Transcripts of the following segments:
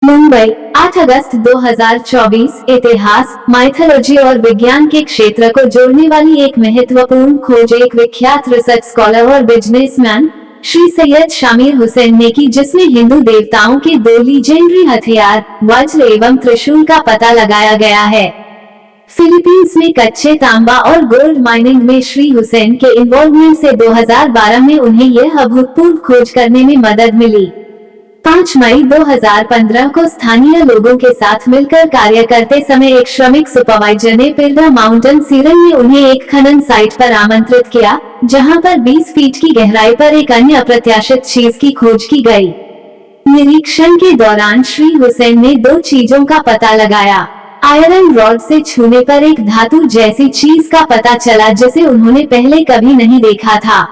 मुंबई 8 अगस्त 2024। इतिहास, माइथोलॉजी और विज्ञान के क्षेत्र को जोड़ने वाली एक महत्वपूर्ण खोज एक विख्यात रिसर्च स्कॉलर और बिजनेसमैन श्री सैयद शामिर हुसैन ने की, जिसमें हिंदू देवताओं के दो लीजेंडरी हथियार वज्र एवं त्रिशूल का पता लगाया गया है। फिलीपींस में कच्चे तांबा और गोल्ड माइनिंग में श्री हुसैन के इन्वॉल्वमेंट से 2012 में उन्हें यह अभूतपूर्व खोज करने में मदद मिली। 5 मई 2015 को स्थानीय लोगों के साथ मिलकर कार्य करते समय एक श्रमिक सुपरवाइजर ने पिल्डा माउंटेन सीरन में उन्हें एक खनन साइट पर आमंत्रित किया, जहां पर 20 फीट की गहराई पर एक अन्य अप्रत्याशित चीज की खोज की गई। निरीक्षण के दौरान श्री हुसैन ने दो चीजों का पता लगाया। आयरन रॉड से छूने पर एक धातु जैसी चीज का पता चला, जिसे उन्होंने पहले कभी नहीं देखा था।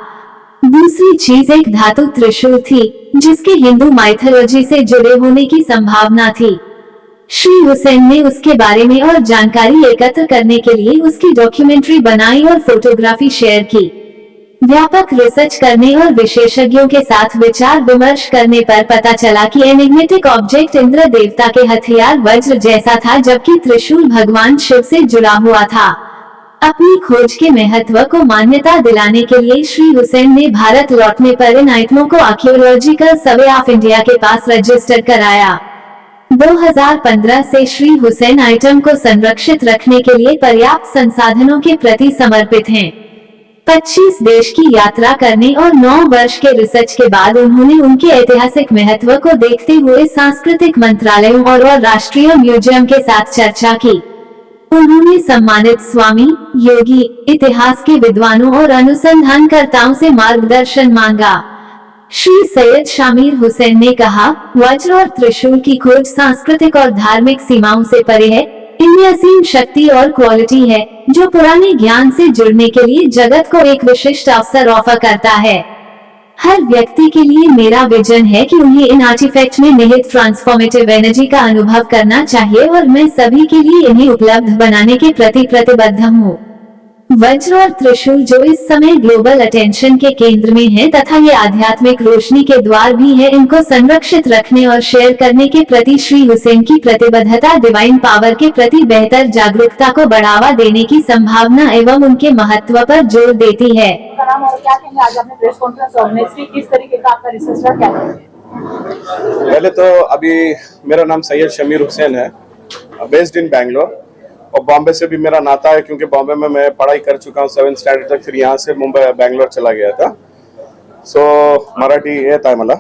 दूसरी चीज एक धातु त्रिशूल थी, जिसके हिंदू माइथोलॉजी से जुड़े होने की संभावना थी। श्री हुसैन ने उसके बारे में और जानकारी एकत्र करने के लिए उसकी डॉक्यूमेंट्री बनाई और फोटोग्राफी शेयर की। व्यापक रिसर्च करने और विशेषज्ञों के साथ विचार विमर्श करने पर पता चला कि एनिग्मेटिक ऑब्जेक्ट इंद्र देवता के हथियार वज्र जैसा था, जबकि त्रिशूल भगवान शिव से जुड़ा हुआ था। अपनी खोज के महत्व को मान्यता दिलाने के लिए श्री हुसैन ने भारत लौटने पर इन आइटमों को आर्कियोलॉजिकल सर्वे ऑफ इंडिया के पास रजिस्टर कराया। 2015 से श्री हुसैन आइटम को संरक्षित रखने के लिए पर्याप्त संसाधनों के प्रति समर्पित हैं। 25 देश की यात्रा करने और 9 वर्ष के रिसर्च के बाद उन्होंने उनके ऐतिहासिक महत्व को देखते हुए सांस्कृतिक मंत्रालयों और राष्ट्रीय म्यूजियम के साथ चर्चा की। उन्होंने सम्मानित स्वामी, योगी, इतिहास के विद्वानों और अनुसंधानकर्ताओं से मार्गदर्शन मांगा। श्री सैयद शामिर हुसैन ने कहा, वज्र और त्रिशूल की खोज सांस्कृतिक और धार्मिक सीमाओं से परे है। इनमें असीम शक्ति और क्वालिटी है, जो पुराने ज्ञान से जुड़ने के लिए जगत को एक विशिष्ट अवसर ऑफर करता है। हर व्यक्ति के लिए मेरा विजन है कि उन्हें इन आर्टिफैक्ट में निहित ट्रांसफॉर्मेटिव एनर्जी का अनुभव करना चाहिए और मैं सभी के लिए इन्हें उपलब्ध बनाने के प्रति प्रतिबद्ध हूँ। वज्र और त्रिशूल जो इस समय ग्लोबल अटेंशन के केंद्र में है तथा ये आध्यात्मिक रोशनी के द्वार भी है, इनको संरक्षित रखने और शेयर करने के प्रति श्री हुसैन की प्रतिबद्धता डिवाइन पावर के प्रति बेहतर जागरूकता को बढ़ावा देने की संभावना एवं उनके महत्व पर जोर देती है। आज आपने प्रेस कॉन्फ्रेंस ऑर्गेनाइज की, किस तरीके का आपका रिसर्च रहा, क्या है? पहले तो अभी मेरा नाम सैयद शामिर हुसैन है, बेस्ड इन बैंगलोर, और बॉम्बे से भी मेरा नाता है क्योंकि बॉम्बे में मैं पढ़ाई कर चुका हूँ 7th स्टैंडर्ड तक, फिर यहाँ से मुंबई बैंगलोर चला गया था। सो मराठी येत आहे मला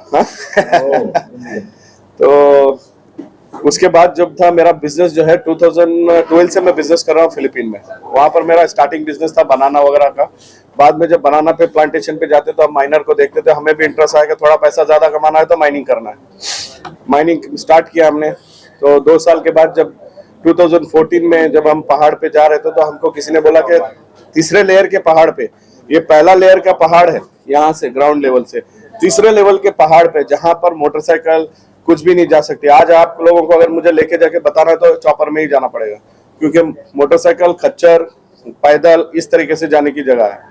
तो उसके बाद जब था मेरा बिजनेस जो है 2012 से मैं बिजनेस कर रहा हूँ फिलीपीन में। वहाँ पर मेरा स्टार्टिंग बिजनेस था बनाना वगैरह का। बाद में जब बनाना पे प्लांटेशन पे जाते तो हम माइनर को देखते थे, हमें भी इंटरेस्ट आया कि थोड़ा पैसा ज्यादा कमाना है तो माइनिंग करना है। माइनिंग स्टार्ट किया हमने, तो 2 साल के बाद जब 2014 में जब हम पहाड़ पे जा रहे थे तो हमको किसी ने बोला कि तीसरे लेयर के पहाड़ पे, ये पहला लेयर का पहाड़ है यहाँ से ग्राउंड लेवल से, तीसरे लेवल के पहाड़ पे जहाँ पर मोटरसाइकिल कुछ भी नहीं जा सकती। आज आप लोगों को अगर मुझे लेके जाके बताना है तो चॉपर में ही जाना पड़ेगा, क्योंकि मोटरसाइकिल, खच्चर, पैदल इस तरीके से जाने की जगह है।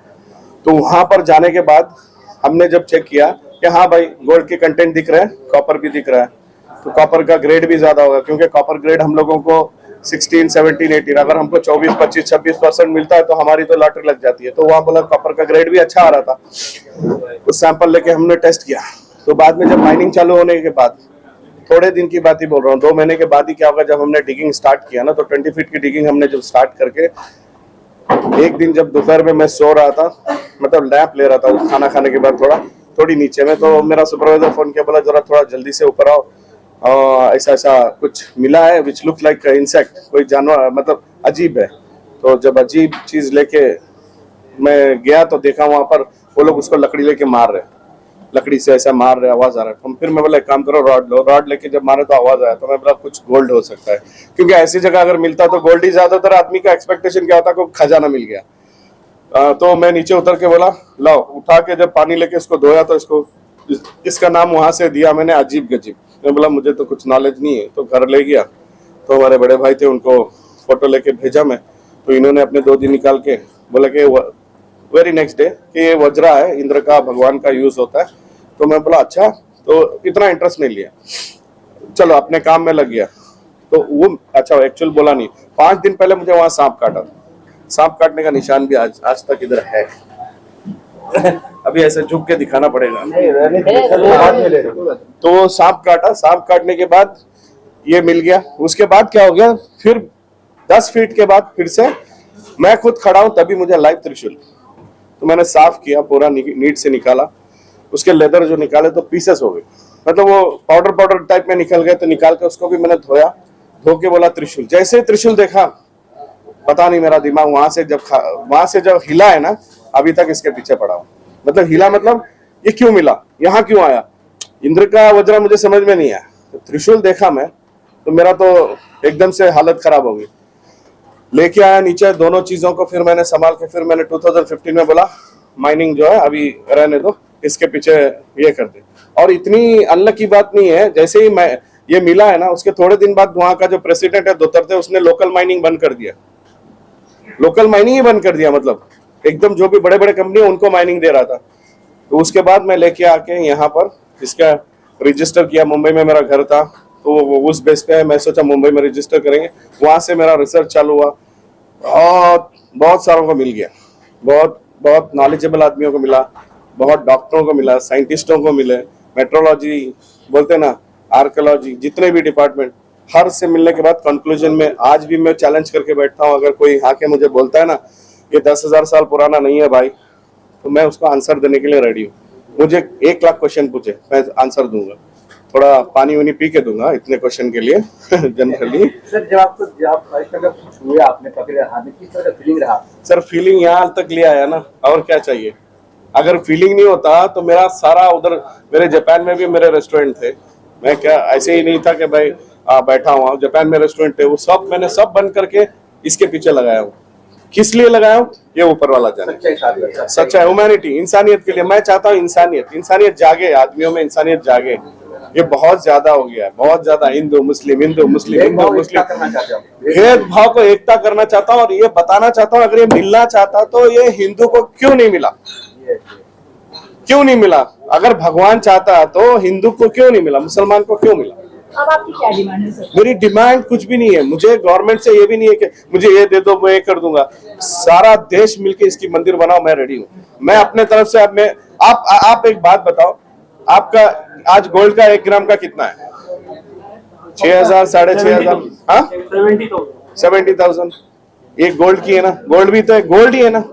तो वहां पर जाने के बाद हमने जब चेक किया कि हाँ भाई गोल्ड के कंटेंट दिख रहे हैं, कॉपर भी दिख रहा है, तो कॉपर का ग्रेड भी ज्यादा होगा, क्योंकि कॉपर ग्रेड हम लोगों को 16, 17, 18, अगर हमको 24, 25, 26% मिलता है तो हमारी तो लॉटरी लग जाती है। तो वहां बोला कॉपर का ग्रेड भी अच्छा आ रहा था। उस सैंपल लेके हमने टेस्ट किया। तो बाद में जब माइनिंग चालू होने के बाद, थोड़े दिन की बात ही बोल रहा हूँ, 2 महीने के बाद ही क्या होगा, जब हमने डिगिंग स्टार्ट किया ना, तो 20 फीट की डिगिंग हमने जब स्टार्ट करके, एक दिन जब दोपहर में मैं सो रहा था, मतलब लैंप ले रहा था खाना खाने के बाद थोड़ी नीचे में, तो मेरा सुपरवाइजर फोन किया, बोला जरा थोड़ा जल्दी से ऊपर आओ, ऐसा ऐसा कुछ मिला है विच लुक लाइक इंसेक्ट, कोई जानवर, मतलब अजीब है। तो जब अजीब चीज लेके मैं गया तो देखा वहां पर वो लोग उसको लकड़ी लेके मार रहे, लकड़ी से ऐसा मार रहे, आवाज आ रहा है। तो फिर मैं बोला एक काम करो, रॉड लो, रॉड लेके जब मारे तो आवाज आया, तो मैं बोला कुछ गोल्ड हो सकता है, क्योंकि ऐसी जगह अगर मिलता तो गोल्ड ही, ज्यादातर आदमी का एक्सपेक्टेशन क्या होता है, कोई खजाना मिल गया। तो मैं नीचे उतर के बोला लाओ, उठा के जब पानी लेके इसको धोया तो इसका नाम वहां से दिया मैंने अजीब गजीब। मैं बोला मुझे तो कुछ नॉलेज नहीं है, तो घर ले गया, तो हमारे बड़े भाई थे, उनको फोटो लेके भेजा मैं, तो इन्होंने अपने 2 दिन निकाल के बोला कि वेरी नेक्स्ट डे कि ये वज्रा है, इंद्र का, भगवान का यूज होता है। तो मैं बोला अच्छा, तो इतना इंटरेस्ट नहीं लिया। चलो अपने काम में लग गया। तो वो अच्छा एक्चुअल बोला नहीं, 5 दिन पहले मुझे वहां सांप काटा। सांप काटने का निशान भी आज तक इधर है। अभी ऐसे झुक के दिखाना पड़ेगा। तो सांप काटा, सांप काटने के बाद ये मिल गया। उसके बाद क्या हो गया, फिर 10 फीट के बाद फिर से मैं खुद खड़ा हूं, तभी मुझे लाइव त्रिशूल। तो मैंने साफ किया, पूरा नीट से निकाला। उसके लेदर जो निकाले तो पीसेस हो गए, मतलब वो पाउडर पाउडर टाइप में निकल गए। तो निकाल के उसको भी मैंने धोया, धो के बोला त्रिशूल। जैसे ही त्रिशूल देखा, पता नहीं मेरा दिमाग वहां से जब हिला है ना, अभी तक इसके पीछे पड़ा हूं। मतलब हिला, मतलब ये क्यों मिला, यहाँ क्यों आया, इंद्र का वज्र मुझे समझ में नहीं आया। तो त्रिशूल देखा मैं, तो मेरा तो एकदम से हालत खराब हो गई। लेके आया नीचे दोनों चीजों को, फिर मैंने संभाल के, फिर मैंने 2015 में बोला माइनिंग जो है अभी रहने दो, इसके पीछे ये कर दे। और इतनी अनलक की बात नहीं है, जैसे ही मैं ये मिला है ना, उसके थोड़े दिन बाद वहां का जो प्रेसिडेंट है दुतर्ते, उसने लोकल माइनिंग बंद कर दिया। लोकल माइनिंग ही बंद कर दिया, मतलब एकदम जो भी बड़े बड़े कंपनी है उनको माइनिंग दे रहा था। तो उसके बाद मैं लेके आके यहाँ पर इसका रजिस्टर किया। मुंबई में मेरा घर था, तो उस बेस पे मैं सोचा मुंबई में रजिस्टर करेंगे। वहां से मेरा रिसर्च चालू हुआ और बहुत सारों को मिल गया, बहुत नॉलेजेबल आदमियों को मिला, बहुत डॉक्टरों को मिला, साइंटिस्टों को मिले, मेट्रोलॉजी बोलते ना, आर्कियोलॉजी, जितने भी डिपार्टमेंट, हर से मिलने के बाद कंक्लूजन में आज भी मैं चैलेंज करके बैठता हूँ। अगर कोई आके मुझे बोलता है ना ये 10,000 साल पुराना नहीं है भाई, तो मैं उसको आंसर देने के लिए रेडी हूँ। मुझे 1 लाख क्वेश्चन पूछे, मैं आंसर दूंगा। थोड़ा पानी वानी पी के दूंगा इतने क्वेश्चन के लिए जनरली। सर जब हुए आपने पकड़े हाथ में, किस तरह का फीलिंग रहा? सर फीलिंग यहाँ तक ले आया ना, और क्या चाहिए। अगर फीलिंग नहीं होता तो मेरा सारा उधर, मेरे जापान में भी मेरे रेस्टोरेंट थे, मैं क्या ऐसे ही नहीं था कि भाई बैठा हुआ। जापान में रेस्टोरेंट थे, वो सब मैंने सब बंद करके इसके पीछे लगाया हूँ। किस लिए लगाया हूँ ये ऊपर वाला जाने। सच्चा ह्यूमैनिटी, इंसानियत के लिए। मैं चाहता हूँ इंसानियत जागे, आदमियों में इंसानियत जागे। ये बहुत ज्यादा हो गया है, बहुत ज्यादा। हिंदू मुस्लिम भेदभाव को एकता करना चाहता हूँ, और ये बताना चाहता हूँ अगर ये मिलना चाहता तो ये हिंदू को क्यों नहीं मिला, क्यों नहीं मिला। अगर भगवान चाहता तो हिंदू को क्यों नहीं मिला, मुसलमान को क्यों मिला। अब आपकी क्या डिमांड है सर? मेरी डिमांड कुछ भी नहीं है, मुझे गवर्नमेंट से ये भी नहीं है कि मुझे ये दे दो मैं ये कर दूंगा। सारा देश मिलके इसकी मंदिर बनाओ, मैं रेडी हूँ। मैं अपने तरफ से, अब मैं आप एक बात बताओ, आपका आज गोल्ड का 1 ग्राम का कितना है? 6,000 6,500, हाँ 70,000। एक गोल्ड की है ना, गोल्ड भी तो गोल्ड ही है ना।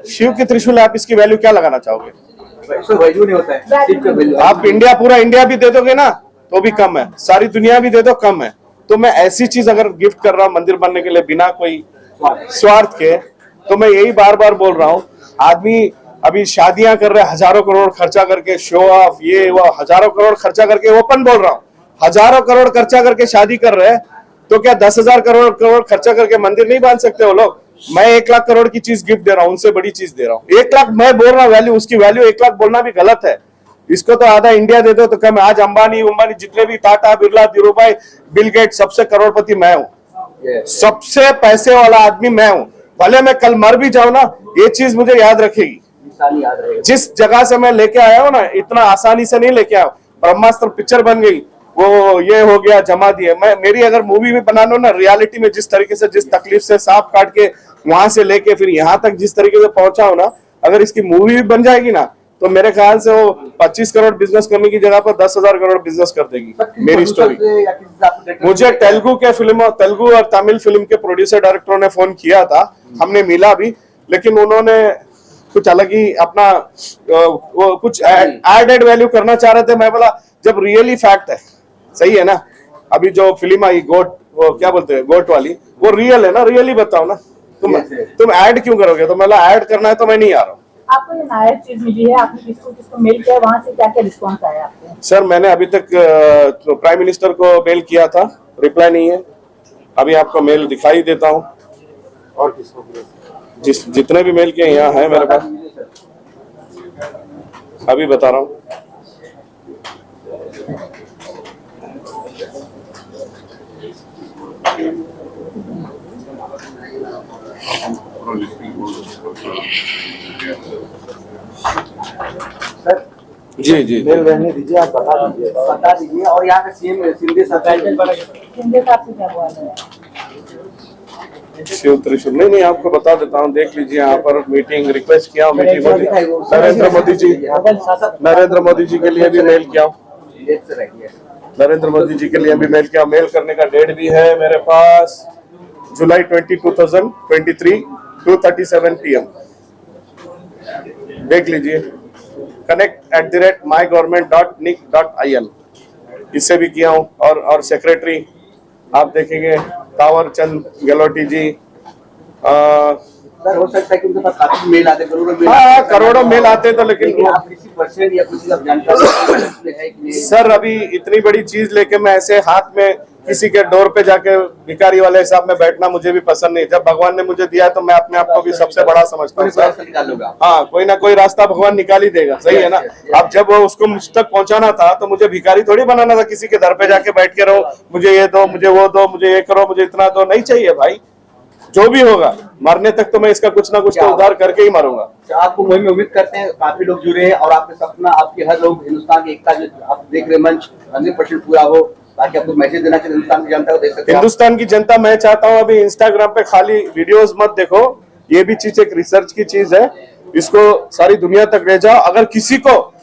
शिव की त्रिशूल, आप इसकी वैल्यू क्या लगाना चाहोगे? वैल्यू नहीं होता है। आप इंडिया, पूरा इंडिया भी दे दोगे ना तो भी कम है, सारी दुनिया भी दे दो कम है। तो मैं ऐसी चीज अगर गिफ्ट कर रहा हूँ मंदिर बनने के लिए बिना कोई स्वार्थ के, तो मैं यही बार बार बोल रहा हूँ। आदमी अभी शादियां कर रहे हैं हजारों करोड़ खर्चा करके, शो ऑफ ये वो, हजारों करोड़ खर्चा करके, ओपन बोल रहा हूँ, हजारों करोड़ खर्चा करके शादी कर रहे हैं। तो क्या 10,000 करोड़ खर्चा करके मंदिर नहीं बांध सकते वो लोग? मैं 1 लाख करोड़ की चीज गिफ्ट दे रहा हूँ, उनसे बड़ी चीज दे रहा हूँ। 1 लाख मैं बोल रहा हूँ वैल्यू, उसकी वैल्यू 1 लाख बोलना भी गलत है। इसको तो आधा इंडिया दे दो तो कम। आज अंबानी जितने भी टाटा बिरला धीरूभाई बिल गेट, सबसे करोड़पति मैं हूँ, सबसे पैसे वाला आदमी मैं हूँ। भले मैं कल मर भी जाऊं ना, ये चीज मुझे याद रखेगी। जिस जगह से मैं लेके आया हूँ ना, इतना आसानी से नहीं लेके आया। ब्रह्मास्त्र पिक्चर बन गई, वो ये हो गया, जमा दिए। मैं मेरी अगर मूवी भी बना लो ना, रियलिटी में जिस तरीके से, जिस तकलीफ से सांप काट के वहां से लेके फिर यहाँ तक जिस तरीके से पहुंचा हो ना, अगर इसकी मूवी भी बन जाएगी ना, तो मेरे ख्याल से वो 25 करोड़ बिजनेस करने की जगह पर 10,000 करोड़ बिजनेस कर देगी मेरी स्टोरी। मुझे तेलुगु और तमिल फिल्म के प्रोड्यूसर डायरेक्टरों ने फोन किया था, हमने मिला भी, लेकिन उन्होंने कुछ अलग ही अपना वो कुछ एडेड वैल्यू करना चाह रहे थे। मैं बोला जब रियली फैक्ट है, सही है ना। अभी जो फिल्म आई गोट, वो क्या बोलते हैं गोट वाली, वो रियल है ना, रियली बताओ ना। तुम ऐड क्यों करोगे? तो मतलब ऐड करना है तो मैं नहीं आ रहा हूँ। आपको ये नायक चीज मिली है, आपने किसको मेल किया, वहां से क्या क्या रिस्पॉन्स आया आपको? सर मैंने अभी तक प्राइम मिनिस्टर को मेल किया था, रिप्लाई नहीं है। अभी आपको मेल दिखाई देता हूँ, और किसको? जितने भी मेल किए यहाँ है मेरे पास, अभी बता रहा हूँ। जी जी मेल रहने दीजिए, आप बता दीजिए। और यहाँ पे सीएम शिंदे शिंदे साहब से क्या हुआ है? शिव त्रिशूल नहीं, आपको बता देता हूँ, देख लीजिए यहाँ पर मीटिंग रिक्वेस्ट किया हूँ, मीटिंग नरेंद्र मोदी जी के लिए भी मेल किया हूँ, नरेंद्र मोदी जी के लिए भी मेल किया। मेल करने का डेट भी है मेरे पास, जुलाई 20, 2023 2:37 PM। देख लीजिए, connect@mygovernment.nic.in इससे भी किया हूँ। और सेक्रेटरी आप देखेंगे तावर चंद गहलोटी जी। सर, हो सकता है कि उनके पास काफी मेल आते, करोड़ों मेल हाँ, करोड़ों मेल आते तो, लेकिन आप किसी परसेंट या कुछ जानकारी है कि नहीं? सर अभी इतनी बड़ी चीज लेके मैं ऐसे हाथ में किसी के डोर पे जाके भिखारी वाले हिसाब में बैठना मुझे भी पसंद नहीं। जब भगवान ने मुझे दिया है तो मैं अपने आप को भी सबसे बड़ा समझता हूँ सर। हाँ, कोई ना कोई रास्ता भगवान निकाल ही देगा, सही है ना। अब जब वो उसको मुझ तक पहुंचाना था तो मुझे भिखारी थोड़ी बनाना था, किसी के दर पे जाके बैठ के रहो, मुझे ये दो, मुझे वो दो, मुझे ये करो, मुझे इतना दो, नहीं चाहिए भाई। जो भी होगा मरने तक तो मैं इसका कुछ ना कुछ तो उद्धार करके ही मरूंगा। आपको मुहिम में उम्मीद करते हैं, काफी लोग जुड़े हैं और आपके सपना, आपके हर लोग हिंदुस्तान की एकता जो आप देख रहे मंच 100% पूरा हो, ताकि आपको मैसेज देना चाहिए हिंदुस्तान की जनता को, देख सकते हैं हिंदुस्तान की जनता। मैं चाहता हूं अभी इंस्टाग्राम पे खाली वीडियोस मत देखो, ये भी चीज एक रिसर्च की चीज है, इसको सारी दुनिया तक ले जाओ। अगर किसी को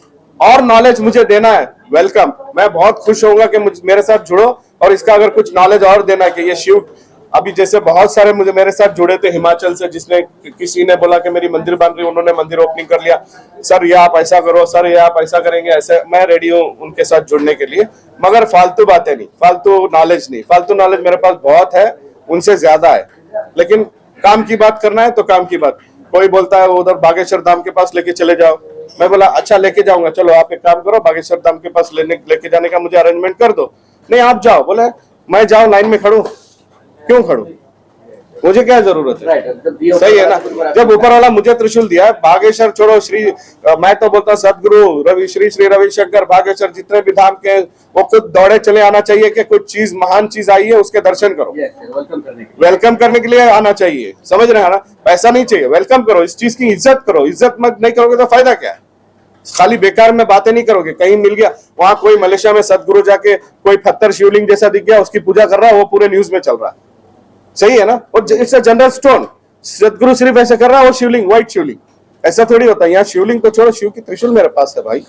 और नॉलेज मुझे देना है, वेलकम, मैं बहुत खुश होऊंगा कि मेरे साथ जुड़ो और इसका अगर कुछ नॉलेज और देना है कि ये शिव, अभी जैसे बहुत सारे मुझे मेरे साथ जुड़े थे हिमाचल से, जिसने किसी ने बोला कि मेरी मंदिर बन रही, उन्होंने मंदिर ओपनिंग कर लिया, सर ये आप ऐसा करो, सर ये आप ऐसा करेंगे, ऐसे मैं रेडी हूँ उनके साथ जुड़ने के लिए। मगर फालतू बातें नहीं, फालतू नॉलेज नहीं, फालतू नॉलेज मेरे पास बहुत है, उनसे ज्यादा है, लेकिन काम की बात करना है तो काम की बात। कोई बोलता है उधर बागेश्वर धाम के पास लेके चले जाओ, मैं बोला अच्छा लेके जाऊंगा, चलो आप एक काम करो, बागेश्वर धाम के पास लेके जाने का मुझे अरेंजमेंट कर दो। नहीं आप जाओ, बोले मैं जाऊं लाइन में खड़ू, क्यों खड़ू, मुझे क्या जरूरत है, सही है ना। जब ऊपर वाला मुझे त्रिशूल दिया है, बागेश्वर छोड़ो, मैं तो बोलता हूँ सदगुरु श्री रविशंकर भागेश्वर जितने भी धाम के, वो खुद दौड़े चले आना चाहिए कि कुछ चीज महान चीज आई है, उसके दर्शन करो, वेलकम करने के लिए आना चाहिए, समझ रहे हैं ना। पैसा नहीं चाहिए, वेलकम करो, इस चीज की इज्जत करो, इज्जत मत नहीं करोगे तो फायदा क्या है। खाली बेकार में बातें नहीं करोगे। कहीं मिल गया, वहां कोई मलेशिया में सदगुरु जाके कोई पत्थर शिवलिंग जैसा दिख गया, उसकी पूजा कर रहा है, वो पूरे न्यूज में चल रहा है, सही है ना। और इट्स अ जनरल स्टोन, सदगुरु सिर्फ ऐसे कर रहा है, वो शिवलिंग व्हाइट शिवलिंग, ऐसा थोड़ी होता है। यहाँ शिवलिंग को छोड़ो, शिव की त्रिशूल मेरे पास है भाई।